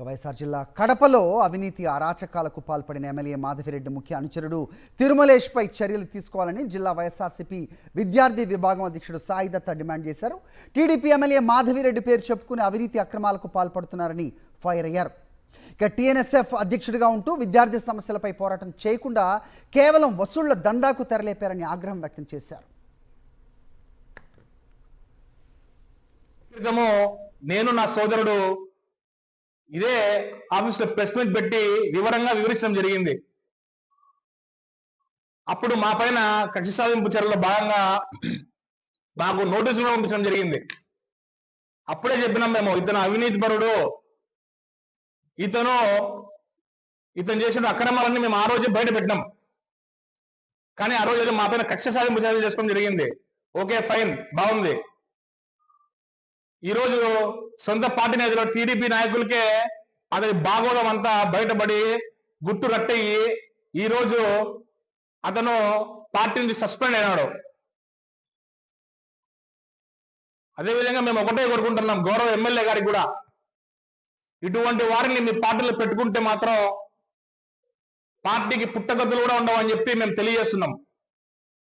వైఎస్ఆర్ జిల్లా కడపలో అవినీతి అరాచకాలకు పాల్పడిన ఎమ్మెల్యే మాధవిరెడ్డి ముఖ్య అనుచరుడు తిరుమలేష్పై చర్యలు తీసుకోవాలని జిల్లా వైఎస్ఆర్సీపీ విద్యార్థి విభాగం అధ్యక్షుడు సాయి దత్త డిమాండ్ చేశారు. టీడీపీ ఎమ్మెల్యే మాధవిరెడ్డి పేరు చెప్పుకుని అవినీతి అక్రమాలకు పాల్పడుతున్నారని ఫైర్ అయ్యారు. ఇక టీఎన్ఎస్ఎఫ్ అధ్యక్షుడిగా ఉంటూ విద్యార్థి సమస్యలపై పోరాటం చేయకుండా కేవలం వసూళ్ల దందాకు తెరలేపారని ఆగ్రహం వ్యక్తం చేశారు. నేను నా సోదరుడు ఇదే ఆఫీసులో ప్రెస్ మీట్ పెట్టి వివరంగా వివరించడం జరిగింది. అప్పుడు మా పైన కక్ష సాధింపు చర్యలో భాగంగా మాకు నోటీసులు పంపించడం జరిగింది. అప్పుడే చెప్పినాం మేము, ఇతను అవినీతిపరుడు, ఇతను చేసిన అక్రమాలన్నీ మేము ఆ రోజే బయట పెట్టినాం. కానీ ఆ రోజు మా పైన కక్ష సాధింపు చర్యలు చేసుకోవడం జరిగింది. ఓకే, ఫైన్, బాగుంది. ఈరోజు సొంత పార్టీ నేతలు టీడీపీ నాయకులకే అతని బాగోడం అంతా బయటపడి గుట్టు రట్టయ్యి ఈరోజు అతను పార్టీ నుంచి సస్పెండ్ అయినాడు. అదేవిధంగా మేము ఒకటే కోరుకుంటున్నాం, గౌరవ ఎమ్మెల్యే గారికి కూడా, ఇటువంటి వారిని మీ పార్టీలో పెట్టుకుంటే మాత్రం పార్టీకి పుట్టగతులు కూడా ఉండవని చెప్పి మేము తెలియజేస్తున్నాం.